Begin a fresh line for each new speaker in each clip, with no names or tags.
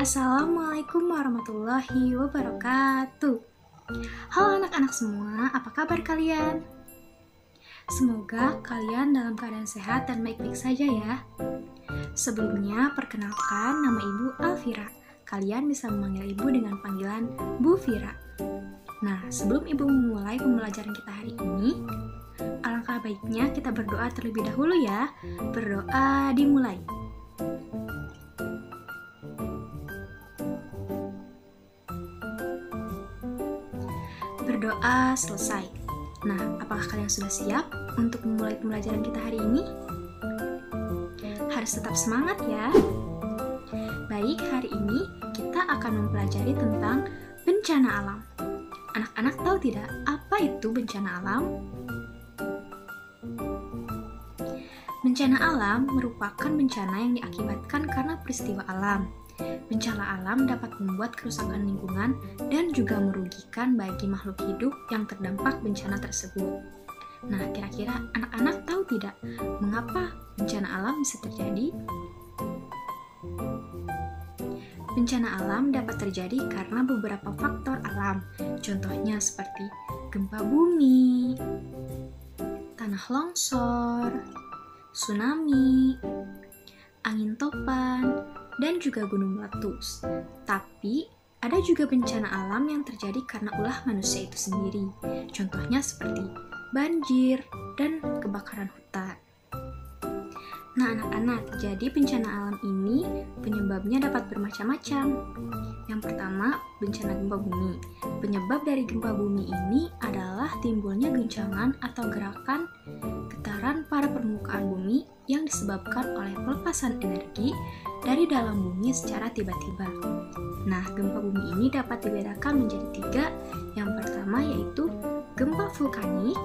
Assalamualaikum warahmatullahi wabarakatuh. Halo anak-anak semua, apa kabar kalian? Semoga kalian dalam keadaan sehat dan baik-baik saja ya. Sebelumnya, perkenalkan nama Ibu Alfira. Kalian bisa memanggil Ibu dengan panggilan Bu Fira. Nah, sebelum Ibu memulai pembelajaran kita hari ini, alangkah baiknya kita berdoa terlebih dahulu ya. Berdoa dimulai. Berdoa selesai. Nah, apakah kalian sudah siap untuk memulai pembelajaran kita hari ini? Harus tetap semangat ya. Baik, hari ini kita akan mempelajari tentang bencana alam. Anak-anak tahu tidak apa itu bencana alam? Bencana alam merupakan bencana yang diakibatkan karena peristiwa alam. Bencana alam dapat membuat kerusakan lingkungan dan juga merugikan bagi makhluk hidup yang terdampak bencana tersebut. Nah, kira-kira anak-anak tahu tidak mengapa bencana alam bisa terjadi? Bencana alam dapat terjadi karena beberapa faktor alam, contohnya seperti gempa bumi, tanah longsor, tsunami, angin topan, dan juga gunung meletus. Tapi, ada juga bencana alam yang terjadi karena ulah manusia itu sendiri. Contohnya seperti banjir dan kebakaran hutan. Nah, anak-anak, jadi bencana alam ini penyebabnya dapat bermacam-macam. Yang pertama, bencana gempa bumi. Penyebab dari gempa bumi ini adalah timbulnya guncangan atau gerakan getaran pada permukaan bumi yang disebabkan oleh pelepasan energi dari dalam bumi secara tiba-tiba. Nah, gempa bumi ini dapat dibedakan menjadi 3. Yang pertama yaitu gempa vulkanik,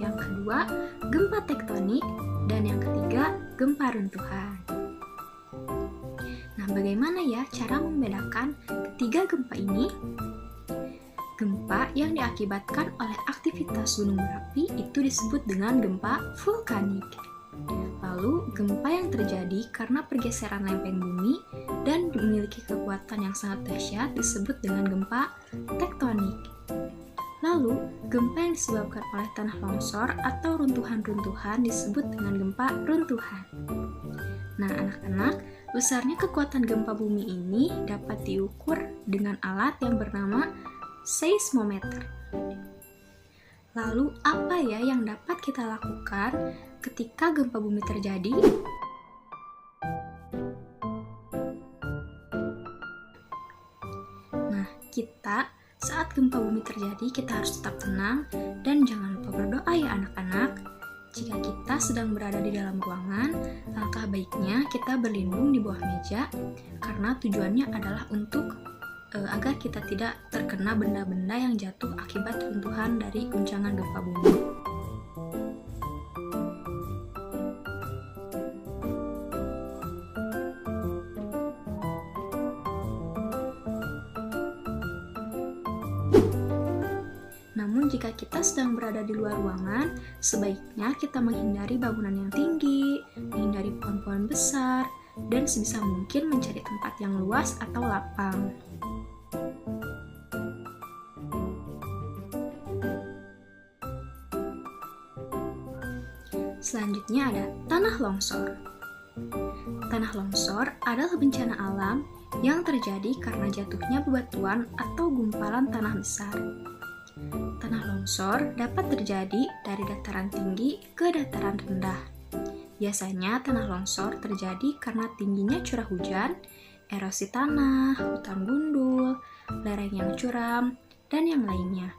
yang kedua gempa tektonik, dan yang ketiga gempa runtuhan. Nah, bagaimana ya cara membedakan ketiga gempa ini? Gempa yang diakibatkan oleh aktivitas gunung berapi itu disebut dengan gempa vulkanik. Lalu, gempa yang terjadi karena pergeseran lempeng bumi dan memiliki kekuatan yang sangat dahsyat disebut dengan gempa tektonik. Lalu, gempa yang disebabkan oleh tanah longsor atau runtuhan-runtuhan disebut dengan gempa runtuhan. Nah, anak-anak, besarnya kekuatan gempa bumi ini dapat diukur dengan alat yang bernama seismometer. Lalu, apa ya yang dapat kita lakukan ketika gempa bumi terjadi? Nah, saat gempa bumi terjadi, kita harus tetap tenang dan jangan lupa berdoa ya anak-anak. Jika kita sedang berada di dalam ruangan, langkah baiknya kita berlindung di bawah meja karena tujuannya adalah untuk agar kita tidak terkena benda-benda yang jatuh akibat runtuhan dari guncangan gempa bumi. Namun jika kita sedang berada di luar ruangan, sebaiknya kita menghindari bangunan yang tinggi, menghindari pohon-pohon besar, dan sebisa mungkin mencari tempat yang luas atau lapang. Selanjutnya ada tanah longsor. Tanah longsor adalah bencana alam yang terjadi karena jatuhnya bebatuan atau gumpalan tanah besar. Tanah longsor dapat terjadi dari dataran tinggi ke dataran rendah. Biasanya tanah longsor terjadi karena tingginya curah hujan, erosi tanah, hutan gundul, lereng yang curam, dan yang lainnya.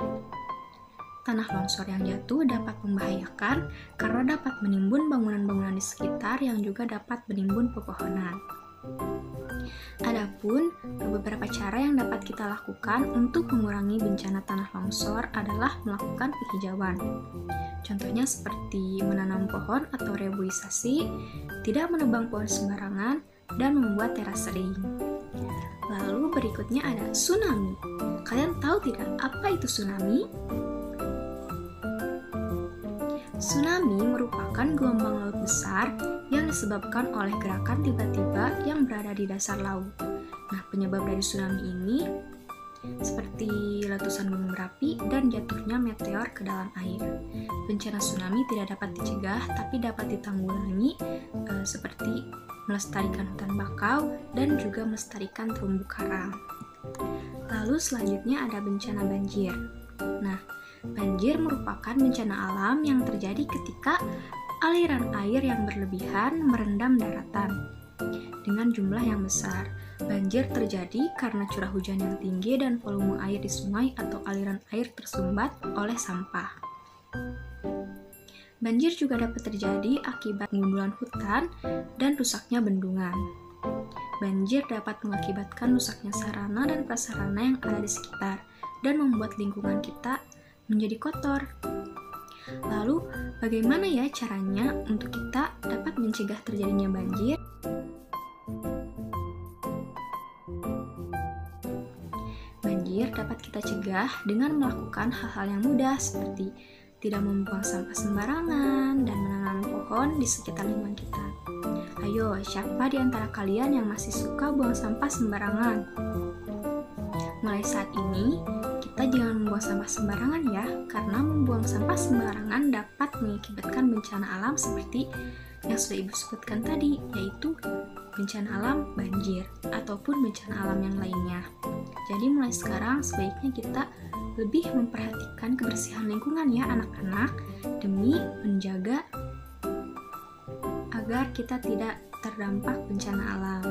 Tanah longsor yang jatuh dapat membahayakan karena dapat menimbun bangunan-bangunan di sekitar yang juga dapat menimbun pepohonan. Adapun beberapa cara yang dapat kita lakukan untuk mengurangi bencana tanah longsor adalah melakukan penghijauan. Contohnya seperti menanam pohon atau reboisasi, tidak menebang pohon sembarangan, dan membuat teras sering. Lalu berikutnya ada tsunami. Kalian tahu tidak apa itu tsunami? Tsunami merupakan gelombang laut besar yang disebabkan oleh gerakan tiba-tiba yang berada di dasar laut. Nah, penyebab dari tsunami ini seperti letusan gunung berapi dan jatuhnya meteor ke dalam air. Bencana tsunami tidak dapat dicegah, tapi dapat ditanggulangi seperti melestarikan hutan bakau dan juga melestarikan terumbu karang. Lalu selanjutnya ada bencana banjir. Nah, banjir merupakan bencana alam yang terjadi ketika aliran air yang berlebihan merendam daratan dengan jumlah yang besar. Banjir terjadi karena curah hujan yang tinggi dan volume air di sungai atau aliran air tersumbat oleh sampah. Banjir juga dapat terjadi akibat pengundulan hutan dan rusaknya bendungan. Banjir dapat mengakibatkan rusaknya sarana dan prasarana yang ada di sekitar dan membuat lingkungan kita menjadi kotor. Lalu, bagaimana ya caranya untuk kita dapat mencegah terjadinya banjir? Banjir dapat kita cegah dengan melakukan hal-hal yang mudah seperti tidak membuang sampah sembarangan dan menanam pohon di sekitar lingkungan kita. Ayo, siapa di antara kalian yang masih suka buang sampah sembarangan? Mulai saat ini, kita jangan membuang sampah sembarangan ya, karena membuang sampah sembarangan dapat mengakibatkan bencana alam seperti yang sudah Ibu sebutkan tadi, yaitu bencana alam banjir ataupun bencana alam yang lainnya. Jadi mulai sekarang sebaiknya kita lebih memperhatikan kebersihan lingkungan ya anak-anak, demi menjaga agar kita tidak terdampak bencana alam.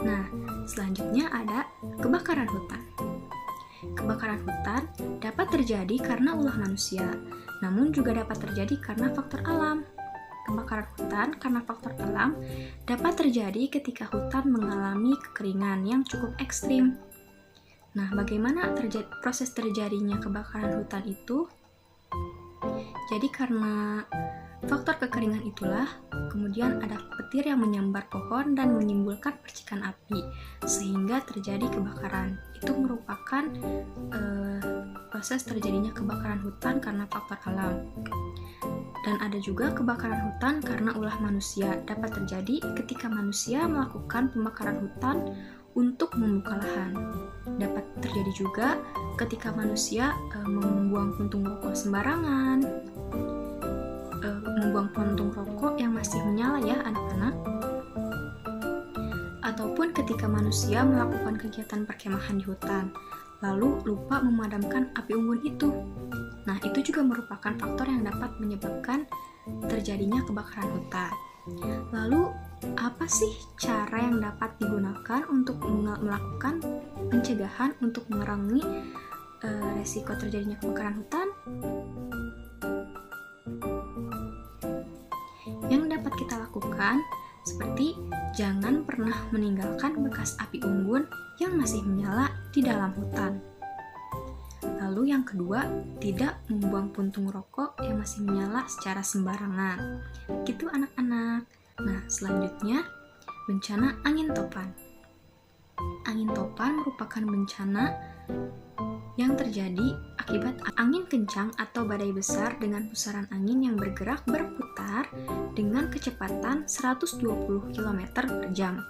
Nah, selanjutnya ada kebakaran hutan. Kebakaran hutan dapat terjadi karena ulah manusia, namun juga dapat terjadi karena faktor alam. Kebakaran hutan karena faktor alam dapat terjadi ketika hutan mengalami kekeringan yang cukup ekstrim. Nah, bagaimana proses terjadinya kebakaran hutan itu? Jadi karena faktor kekeringan itulah, kemudian ada petir yang menyambar pohon dan menimbulkan percikan api, sehingga terjadi kebakaran. Itu merupakan proses terjadinya kebakaran hutan karena faktor alam. Dan ada juga kebakaran hutan karena ulah manusia, dapat terjadi ketika manusia melakukan pembakaran hutan untuk membuka lahan. Dapat terjadi juga ketika manusia membuang puntung rokok sembarangan, membuang puntung rokok yang masih menyala ya anak-anak, ataupun ketika manusia melakukan kegiatan perkemahan di hutan, lalu lupa memadamkan api unggun itu. Nah, itu juga merupakan faktor yang dapat menyebabkan terjadinya kebakaran hutan. Lalu, apa sih cara yang dapat digunakan untuk melakukan pencegahan untuk mengurangi resiko terjadinya kebakaran hutan? Yang dapat kita lakukan seperti jangan pernah meninggalkan bekas api unggun yang masih menyala di dalam hutan. Lalu yang kedua, tidak membuang puntung rokok yang masih menyala secara sembarangan. Gitu anak-anak. Nah, selanjutnya bencana angin topan. Angin topan merupakan bencana yang terjadi akibat angin kencang atau badai besar dengan pusaran angin yang bergerak berputar dengan kecepatan 120 km per jam.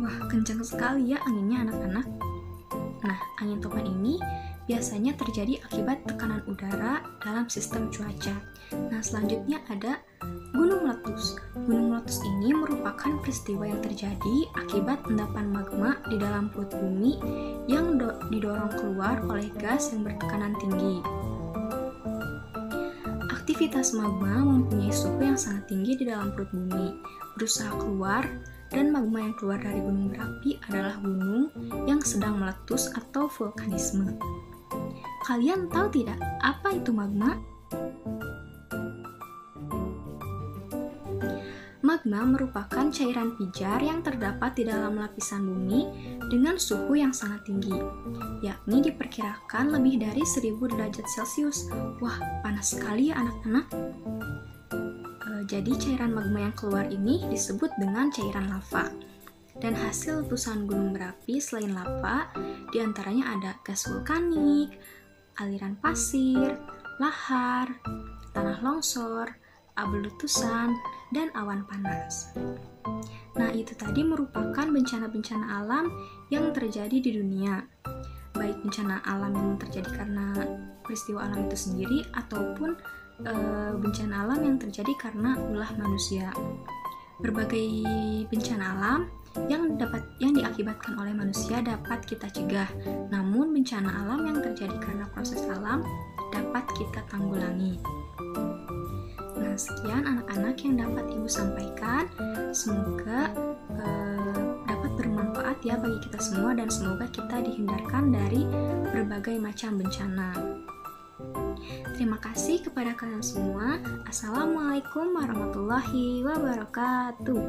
Wah, kencang sekali ya anginnya anak-anak. Nah, angin topan ini biasanya terjadi akibat tekanan udara dalam sistem cuaca. Nah, selanjutnya ada gunung meletus. Gunung meletus ini merupakan peristiwa yang terjadi akibat endapan magma di dalam perut bumi yang didorong keluar oleh gas yang bertekanan tinggi. Aktivitas magma mempunyai suhu yang sangat tinggi di dalam perut bumi, berusaha keluar, dan magma yang keluar dari gunung berapi adalah gunung yang sedang meletus atau vulkanisme. Kalian tahu tidak apa itu magma? Magma merupakan cairan pijar yang terdapat di dalam lapisan bumi dengan suhu yang sangat tinggi, yakni diperkirakan lebih dari 1000 derajat Celcius. Wah, panas sekali ya anak-anak. Jadi cairan magma yang keluar ini disebut dengan cairan lava. Dan hasil letusan gunung berapi selain lava, diantaranya ada gas vulkanik, aliran pasir, lahar, tanah longsor, abu letusan, dan awan panas. Nah, itu tadi merupakan bencana-bencana alam yang terjadi di dunia. Baik bencana alam yang terjadi karena peristiwa alam itu sendiri ataupun bencana alam yang terjadi karena ulah manusia. Berbagai bencana alam yang diakibatkan oleh manusia dapat kita cegah. Namun bencana alam yang terjadi karena proses alam dapat kita tanggulangi. Nah, sekian anak-anak yang dapat Ibu sampaikan. Semoga dapat bermanfaat ya bagi kita semua dan semoga kita dihindarkan dari berbagai macam bencana. Terima kasih kepada kalian semua. Assalamualaikum warahmatullahi wabarakatuh.